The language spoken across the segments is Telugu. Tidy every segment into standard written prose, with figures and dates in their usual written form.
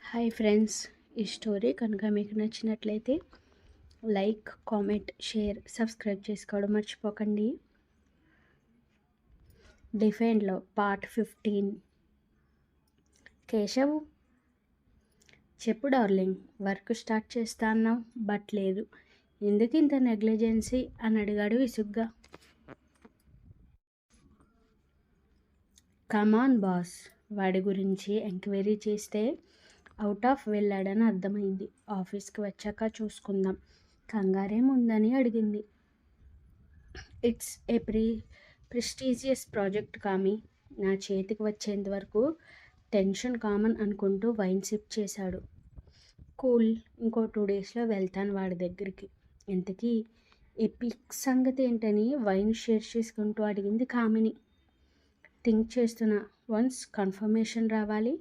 హాయ్ ఫ్రెండ్స్, ఈ స్టోరీ కనుక మీకు నచ్చినట్లయితే లైక్, కామెంట్, షేర్, సబ్స్క్రైబ్ చేసుకోవడం మర్చిపోకండి. డిఫెండ్లో పార్ట్ 15. కేశవ్, చెప్పు డార్లింగ్, వర్క్ స్టార్ట్ చేస్తా అన్నావు బట్ లేదు, ఎందుకు ఇంత నెగ్లిజెన్సీ అని అడిగాడు విసుగ్గా. కమాన్ బాస్, వాడి గురించి ఎంక్వైరీ చేస్తే అవుట్ ఆఫ్ వెళ్ళాడని అర్థమైంది. ఆఫీస్కి వచ్చాక చూసుకుందాం, కంగారేముందని అడిగింది. ఇట్స్ ఏ ప్రెస్టీజియస్ ప్రాజెక్ట్ కామి, నా చేతికి వచ్చేంత వరకు టెన్షన్ కామన్ అనుకుంటూ వైన్ సిప్ చేశాడు. కూల్, ఇంకో 2 డేస్లో వెళ్తాను వాడి దగ్గరికి. ఇంతకీ ఎపిక్ సంగతి ఏంటని వైన్ షేర్ చేసుకుంటూ అడిగింది కామిని. థింక్ చేస్తున్నా, వన్స్ కన్ఫర్మేషన్ రావాలి.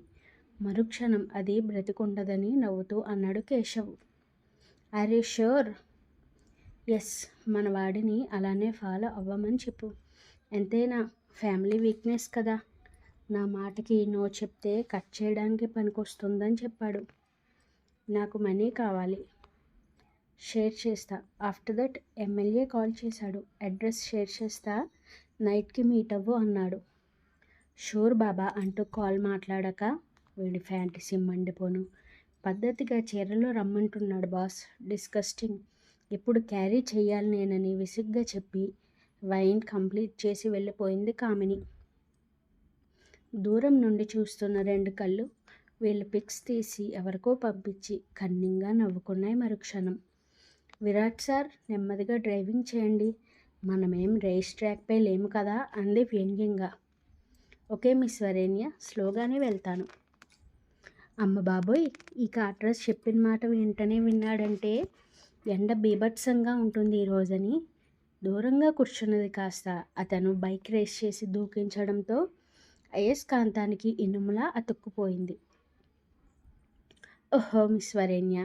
మరుక్షణం అది బ్రతికుండదని నవ్వుతూ అన్నాడు కేశవ్. అరే ష్యూర్. ఎస్, మన వాడిని అలానే ఫాలో అవ్వమని చెప్పు. ఎంతైనా ఫ్యామిలీ వీక్నెస్ కదా. నా మాటకి నో చెప్తే కట్ చేయడానికి పనికొస్తుందని చెప్పాడు. నాకు మనీ కావాలి, షేర్ చేస్తా. ఆఫ్టర్ దట్ ఎమ్మెల్యే కాల్ చేశాడు. అడ్రస్ షేర్ చేస్తా, నైట్కి మీట్ అవ్వు అన్నాడు. షూర్ బాబా అంటూ కాల్ మాట్లాడాక వీడి ఫ్యాంటసీ మండిపోను. పద్ధతిగా చీరలో రమ్మంటున్నాడు బాస్, డిస్కస్టింగ్. ఇప్పుడు క్యారీ చెయ్యాలి నేనని విసుగ్గా చెప్పి వైన్ కంప్లీట్ చేసి వెళ్ళిపోయింది కామిని. దూరం నుండి చూస్తున్న 2 కళ్ళు వీళ్ళు పిక్స్ తీసి ఎవరికో పంపించి కన్నింగా నవ్వుకున్నాయి మరుక్షణం. విరాట్ సార్, నెమ్మదిగా డ్రైవింగ్ చేయండి, మనమేం రేస్ ట్రాక్పై లేము కదా అంది వ్యంగ్యంగా. ఓకే మిస్ వరేణ్య, స్లోగానే వెళ్తాను. అమ్మ బాబోయ్, ఈ కాట్రస్ చెప్పిన మాట వెంటనే విన్నాడంటే ఎండ బీభత్సంగా ఉంటుంది ఈరోజని దూరంగా కూర్చున్నది కాస్త అతను బైక్ రేస్ చేసి దూకించడంతో అయస్కాంతానికి ఇనుములా అతుక్కుపోయింది. ఓహో మిస్ వరేణ్య,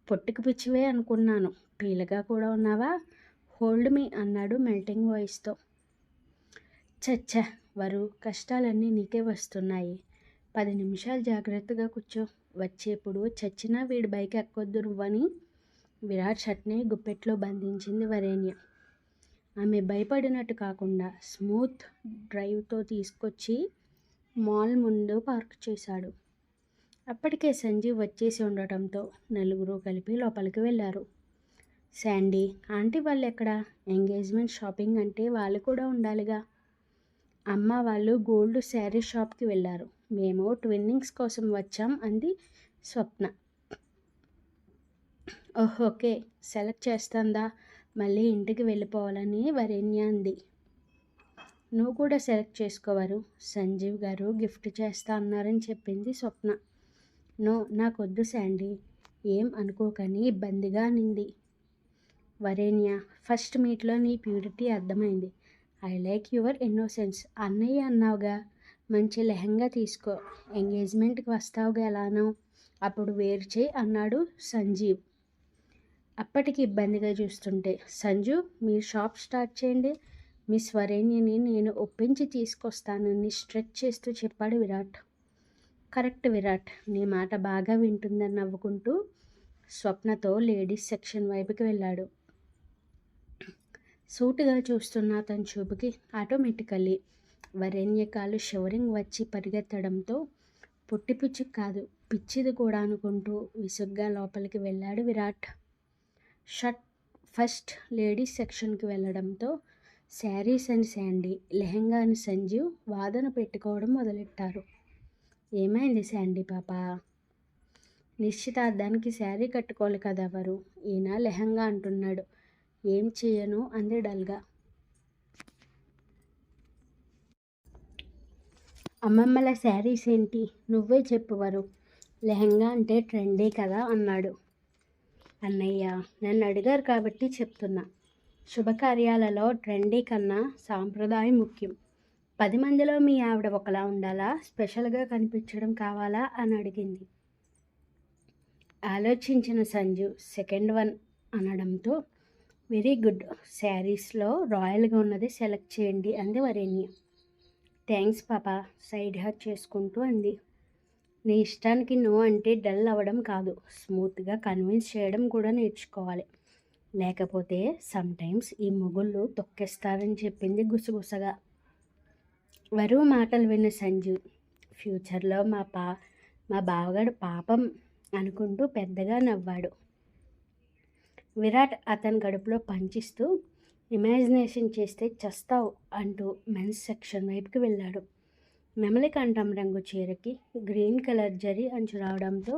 పొట్టుకు పిచ్చివే అనుకున్నాను, పీలగా కూడా ఉన్నావా? హోల్డ్ మీ అన్నాడు మెల్టింగ్ వాయిస్తో. చచ్చ వరు, కష్టాలన్నీ నీకే వస్తున్నాయి. 10 నిమిషాలు జాగ్రత్తగా కూర్చో, వచ్చేప్పుడు చచ్చినా వీడి బైక్ ఎక్కొద్దు నువ్వని విరాట్ షర్ట్ని గుప్పెట్లో బంధించింది వరేణ్య. ఆమె భయపడినట్టు కాకుండా స్మూత్ డ్రైవ్తో తీసుకొచ్చి మాల్ ముందు పార్క్ చేశాడు. అప్పటికే సంజీవ్ వచ్చేసి ఉండటంతో నలుగురు కలిపి లోపలికి వెళ్ళారు. శాండీ, ఆంటీ వాళ్ళు ఎక్కడ? ఎంగేజ్మెంట్ షాపింగ్ అంటే వాళ్ళు కూడా ఉండాలిగా. అమ్మ వాళ్ళు గోల్డ్ శారీ షాప్కి వెళ్ళారు, మేము ట్విన్నింగ్స్ కోసం వచ్చాం అంది స్వప్న. ఓకే, సెలెక్ట్ చేస్తుందా, మళ్ళీ ఇంటికి వెళ్ళిపోవాలని వరేణ్య అంది. నువ్వు కూడా సెలెక్ట్ చేసుకోవారు, సంజీవ్ గారు గిఫ్ట్ చేస్తా అన్నారని చెప్పింది స్వప్న. నో, నాకొద్దు శాండీ, ఏం అనుకోకని ఇబ్బందిగా అనింది వరేణ్య. ఫస్ట్ మీట్లో నీ ప్యూరిటీ అర్థమైంది. I like your innocence. అన్నయ్య అన్నావుగా, మంచి లెహంగా తీసుకో, ఎంగేజ్మెంట్కి వస్తావుగా ఎలానో, అప్పుడు వేరు చేయి అన్నాడు సంజీవ్ అప్పటికి ఇబ్బందిగా చూస్తుంటే. సంజు, మీరు షాప్ స్టార్ట్ చేయండి, మిస్ వరేణ్యని నేను ఒప్పించి తీసుకొస్తానని స్ట్రెచ్ చేస్తూ చెప్పాడు విరాట్. కరెక్ట్ విరాట్, నీ మాట బాగా వింటుందని నవ్వుకుంటూ స్వప్నతో లేడీస్ సెక్షన్ వైపుకి వెళ్ళాడు. సూటుగా చూస్తున్న అతని చూపుకి ఆటోమేటికల్లీ వరేణ్య కాలు షవరింగ్ వచ్చి పరిగెత్తడంతో పుట్టిపిచ్చి కాదు, పిచ్చిది కూడా అనుకుంటూ విసుగ్గా లోపలికి వెళ్ళాడు విరాట్. ఫస్ట్ లేడీస్ సెక్షన్కి వెళ్ళడంతో శారీస్ అని శాండీ, లెహంగా అని సంజీవ్ వాదన పెట్టుకోవడం మొదలెట్టారు. ఏమైంది శాండీ పాప? నిశ్చితార్థానికి శారీ కట్టుకోవాలి కదా ఎవరు, ఈయన లెహంగా అంటున్నాడు. ఏం చేయను అంది డల్గా. అమ్మమ్మల శారీస్ ఏంటి, నువ్వే చెప్పువరు, లెహంగా అంటే ట్రెండీ కదా అన్నాడు. అన్నయ్య, నన్ను అడిగారు కాబట్టి చెప్తున్నా, శుభకార్యాలలో ట్రెండీ కన్నా సాంప్రదాయం ముఖ్యం. 10 మందిలో మీ ఆవిడ ఒకలా ఉండాలా, స్పెషల్గా కనిపించడం కావాలా అని అడిగింది. ఆలోచించిన సంజు సెకండ్ వన్ అనడంతో వెరీ గుడ్, శారీస్లో రాయల్గా ఉన్నది సెలెక్ట్ చేయండి అంది వరేణ్య. థ్యాంక్స్ పాపా, సైడ్ హర్ట్ చేసుకుంటూ అంది. నీ ఇష్టానికి నో అంటే డల్ అవ్వడం కాదు, స్మూత్గా కన్విన్స్ చేయడం కూడా నేర్చుకోవాలి. లేకపోతే సమ్టైమ్స్ ఈ మొగుళ్ళు తొక్కేస్తారని చెప్పింది గుసగుసగా. వరువు మాటలు విన్న సంజీవ్ ఫ్యూచర్లో మా బావగాడు పాపం అనుకుంటూ పెద్దగా నవ్వాడు. విరాట్ అతని గడుపులో పంచిస్తూ ఇమాజినేషన్ చేస్తే చస్తావు అంటూ మెన్స్ సెక్షన్ వైపుకి వెళ్ళాడు. నెమలి కంఠం రంగు చీరకి గ్రీన్ కలర్ జరీ అంచు రావడంతో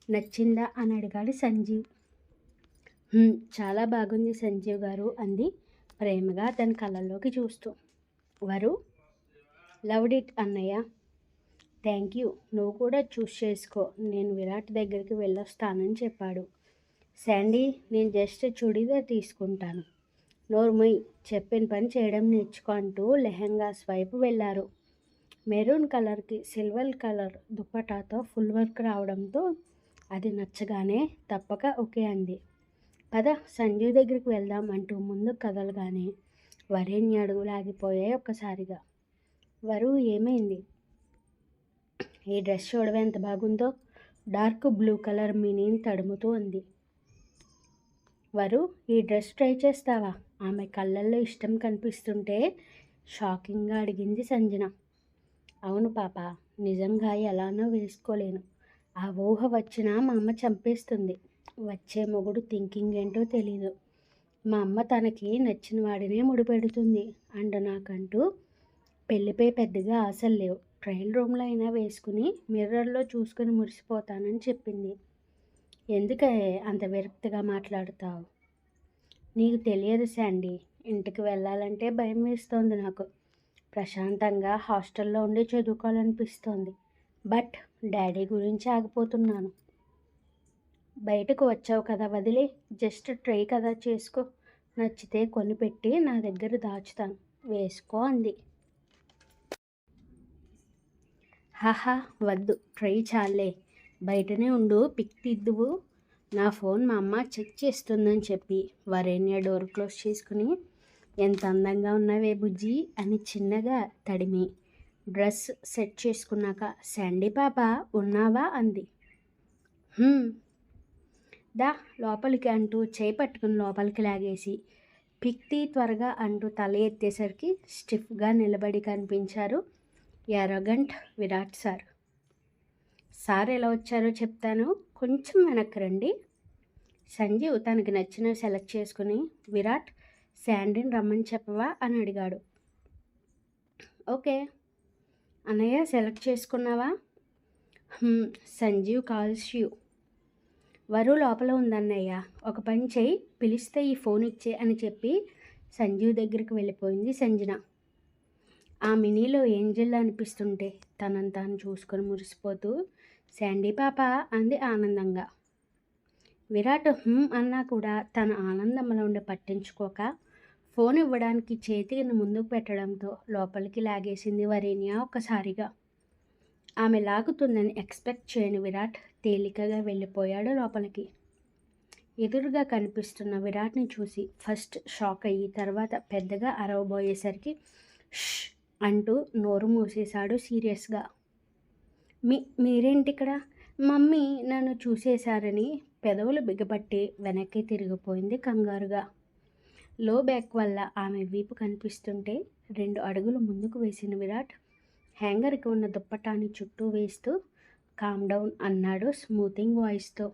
నచ్చిందా అని అడిగాడు సంజీవ్. చాలా బాగుంది సంజీవ్ గారు అంది ప్రేమగా అతని కళ్ళల్లోకి చూస్తూ. వరు లవ్డ్ ఇట్ అన్నయ్య. థ్యాంక్ యూ, నువ్వు కూడా చూస్ చేసుకో, నేను విరాట్ దగ్గరికి వెళ్ళొస్తానని చెప్పాడు. శాండీ, నేను జస్ట్ చుడీదార్ తీసుకుంటాను. నోర్ముయ్, చెప్పిన పని చేయడం నేర్చుకో అంటూ లెహెంగాస్ వైపు వెళ్ళారు. మెరూన్ కలర్కి సిల్వర్ కలర్ దుపటాతో ఫుల్ వర్క్ రావడంతో అది నచ్చగానే తప్పక ఓకే అంది. పద సంజీవ్ దగ్గరికి వెళ్దాం అంటూ ముందు కదలగానే వరేణ్య అడుగులు ఆగిపోయాయి ఒక్కసారిగా. వరు ఏమైంది? ఈ డ్రెస్ చూడవే ఎంత బాగుందో, డార్క్ బ్లూ కలర్ మినీని తడుముతూ ఉంది. వరు, ఈ డ్రెస్ ట్రై చేస్తావా? ఆమె కళ్ళల్లో ఇష్టం కనిపిస్తుంటే షాకింగ్గా అడిగింది సంజన. అవును పాప, నిజంగా ఎలానో వేసుకోలేను. ఆ ఊహ వచ్చినా మా అమ్మ చంపేస్తుంది. వచ్చే మొగుడు థింకింగ్ ఏంటో తెలీదు. మా అమ్మ తనకి నచ్చిన వాడినే ముడిపెడుతుంది అండ్ నాకంటూ పెళ్ళిపై పెద్దగా ఆశలు లేవు. ట్రయల్ రూమ్లో అయినా వేసుకుని మిర్రర్లో చూసుకుని మురిసిపోతానని చెప్పింది. ఎందుకే అంత విరక్తిగా మాట్లాడతావు? నీకు తెలియదు శాండీ, ఇంటికి వెళ్ళాలంటే భయం వేస్తోంది నాకు. ప్రశాంతంగా హాస్టల్లో ఉండి చదువుకోవాలనిపిస్తోంది. బట్ డాడీ గురించి ఆగిపోతున్నాను. బయటకు వచ్చావు కదా వదిలే, జస్ట్ ట్రై కదా చేసుకో, నచ్చితే కొనిపెట్టి నా దగ్గర దాచుతాను, వేసుకో అంది. హాహా వద్దు, ట్రై చాలే, బయటనే ఉండు, పిక్ తీద్దువు. నా ఫోన్ మా అమ్మ చెక్ చేస్తుందని చెప్పి వరేణ్య డోర్ క్లోజ్ చేసుకుని ఎంత అందంగా ఉన్నావే బుజ్జి అని చిన్నగా తడిమి డ్రెస్ సెట్ చేసుకున్నాక శాండీ పాప ఉన్నావా అంది. దా లోపలికి అంటూ చేయి పట్టుకుని లోపలికి లాగేసి పిక్తి త్వరగా అంటూ తల ఎత్తేసరికి స్టిఫ్గా నిలబడి కనిపించారు యారోగంట్ విరాట్ సార్. సార్ ఎలా వచ్చారో చెప్తాను, కొంచెం వెనక్కి రండి. సంజీవ్ తనకి నచ్చినవి సెలెక్ట్ చేసుకుని విరాట్ శాండీని రమ్మని చెప్పవా అని అడిగాడు. ఓకే అన్నయ్య, సెలెక్ట్ చేసుకున్నావా? Sanjeev calls you. వరు లోపల ఉందన్నయ్య, ఒక పని చేయి, పిలిస్తే ఈ ఫోన్ ఇచ్చే అని చెప్పి సంజీవ్ దగ్గరికి వెళ్ళిపోయింది సంజన. ఆ మినీలో ఏంజెల్ అనిపిస్తుంటే తనని తాను చూసుకొని మురిసిపోతూ శాండీ పాప అంది ఆనందంగా. విరాట్ అన్నా కూడా తన ఆనందంలో ఉండి పట్టించుకోక ఫోన్ ఇవ్వడానికి చేతిని ముందుకు పెట్టడంతో లోపలికి లాగేసింది వరేణ్య ఒక్కసారిగా. ఆమె లాగుతుందని ఎక్స్పెక్ట్ చేయని విరాట్ తేలికగా వెళ్ళిపోయాడు లోపలికి. ఎదురుగా కనిపిస్తున్న విరాట్ని చూసి ఫస్ట్ షాక్ అయ్యి తర్వాత పెద్దగా అరవబోయేసరికి ష్ అంటూ నోరు మూసేశాడు సీరియస్గా. మీరేంటి ఇక్కడ? మమ్మీ నన్ను చూసేశారని పెదవులు బిగపట్టి వెనక్కి తిరిగిపోయింది కంగారుగా. లో బ్యాక్ వల్ల ఆమె వీపు కనిపిస్తుంటే 2 అడుగులు ముందుకు వేసిన విరాట్ హ్యాంగర్కి ఉన్న దుప్పటాన్ని చుట్టూ వేస్తూ కామ్ డౌన్ అన్నాడు స్మూతింగ్ వాయిస్తో.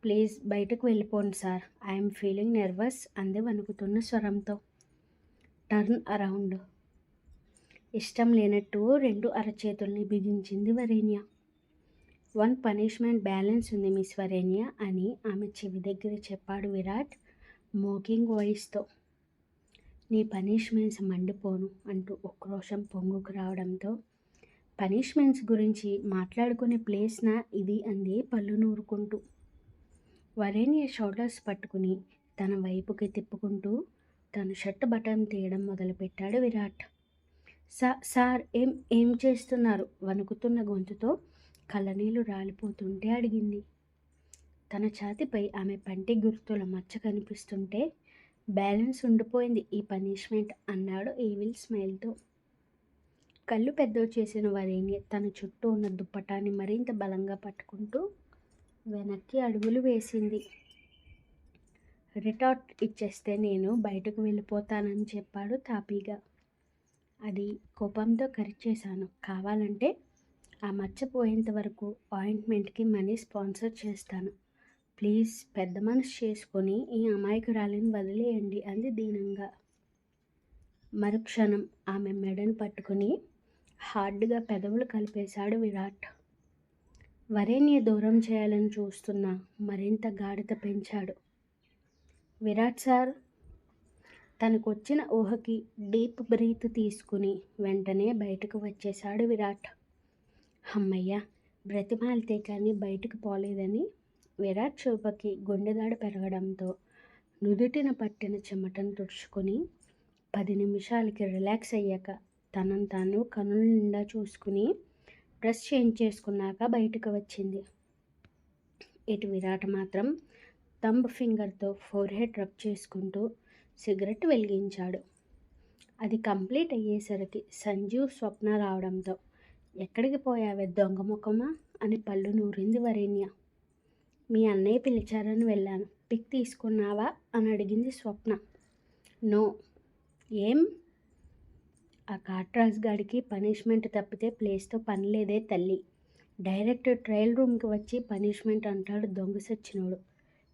ప్లీజ్ బయటకు వెళ్ళిపోండి సార్, ఐఎమ్ ఫీలింగ్ నర్వస్ అంది వణుకుతున్న స్వరంతో. Turn around. ఇష్టం లేనట్టు 2 అరచేతుల్ని బిగించింది వరేణ్య. 1 పనిష్మెంట్ బ్యాలెన్స్ ఉంది మిస్ వరేణ్య అని ఆమె చెవి దగ్గర చెప్పాడు విరాట్ మోకింగ్ వాయిస్తో. నీ పనిష్మెంట్స్ మండిపోను అంటూ ఉక్రోషం పొంగుకు రావడంతో పనిష్మెంట్స్ గురించి మాట్లాడుకునే ప్లేస్నా ఇది అంది పళ్ళు నూరుకుంటూ. వరేణ్య షోల్డర్స్ పట్టుకుని తన వైపుకి తిప్పుకుంటూ తన షర్ట్ బటన్ తీయడం మొదలుపెట్టాడు విరాట్. సార్ ఏం చేస్తున్నారు? వణుకుతున్న గొంతుతో కళ్ళనీళ్ళు రాలిపోతుంటే అడిగింది. తన ఛాతిపై ఆమె పంటి గుర్తుల మచ్చ కనిపిస్తుంటే బ్యాలెన్స్ ఉండిపోయింది ఈ పనిష్మెంట్ అన్నాడు ఈవిల్ స్మైల్తో. కళ్ళు పెద్దవి చేసిన వరేణ్య తన చుట్టూ ఉన్న దుప్పటాన్ని మరింత బలంగా పట్టుకుంటూ వెనక్కి అడుగులు వేసింది. రిటార్ట్ ఇచ్చేస్తే నేను బయటకు వెళ్ళిపోతానని చెప్పాడు తాపీగా. అది కోపంతో కరిచేశాను. కావాలంటే ఆ మర్చిపోయేంత వరకు ఆయింట్మెంట్కి మనీ స్పాన్సర్ చేస్తాను. ప్లీజ్ పెద్ద మనసు చేసుకొని ఈ అమాయకురాలిని వదిలేయండి అంది దీనంగా. మరుక్షణం ఆమె మెడను పట్టుకుని హార్డ్గా పెదవులు కలిపేశాడు విరాట్. వరేణ్య దూరం చేయాలని చూస్తున్నా మరింత గాఢత పెంచాడు. విరాట్ సార్. తనకొచ్చిన ఊహకి డీప్ బ్రీత్ తీసుకుని వెంటనే బయటకు వచ్చేశాడు విరాట్. అమ్మయ్య, బ్రతిమాలితే కానీ బయటకు పోలేదని విరాట్ చూపకి గుండెదాడు పెరగడంతో నుదుటిన పట్టిన చెమటను తుడుచుకొని 10 నిమిషాలకి రిలాక్స్ అయ్యాక తనను తాను కనుల నిండా చూసుకుని డ్రెస్ చేంజ్ చేసుకున్నాక బయటకు వచ్చింది. ఇటు విరాట్ మాత్రం థంబ్ ఫింగర్తో ఫోర్హెడ్ రబ్ చేసుకుంటూ సిగరెట్ వెలిగించాడు. అది కంప్లీట్ అయ్యేసరికి సంజీవ్ స్వప్న రావడంతో ఎక్కడికి పోయావే దొంగ ముఖమా అని పళ్ళు నూరింది వరేణ్య. మీ అన్నయ్య పిలిచారని వెళ్ళాను. పిక్ తీసుకున్నావా అని అడిగింది స్వప్న. నో. ఏం? ఆ కాట్రాజ్ గాడికి పనిష్మెంట్ తప్పితే ప్లేస్తో పని లేదే తల్లి. డైరెక్ట్ ట్రయల్ రూమ్కి వచ్చి పనిష్మెంట్ అంటాడు దొంగ సచ్చినోడు.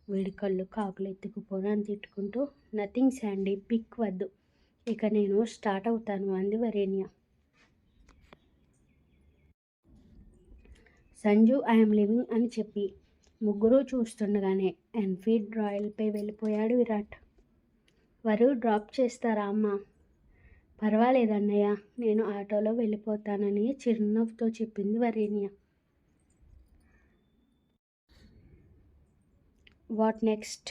వీడి కళ్ళు కాకులు ఎత్తుకుపోను అని తిట్టుకుంటూ నథింగ్ శాండీ, పిక్ వద్దు, ఇక నేను స్టార్ట్ అవుతాను అంది వరేణ్య. సంజు ఐఎమ్ లివింగ్ అని చెప్పి ముగ్గురు చూస్తుండగానే ఎన్ఫీల్డ్ రాయల్పై వెళ్ళిపోయాడు విరాట్. వరు డ్రాప్ చేస్తారా అమ్మా? పర్వాలేదన్నయ్య, నేను ఆటోలో వెళ్ళిపోతానని చిరునవ్వుతో చెప్పింది వరేణ్య. What next?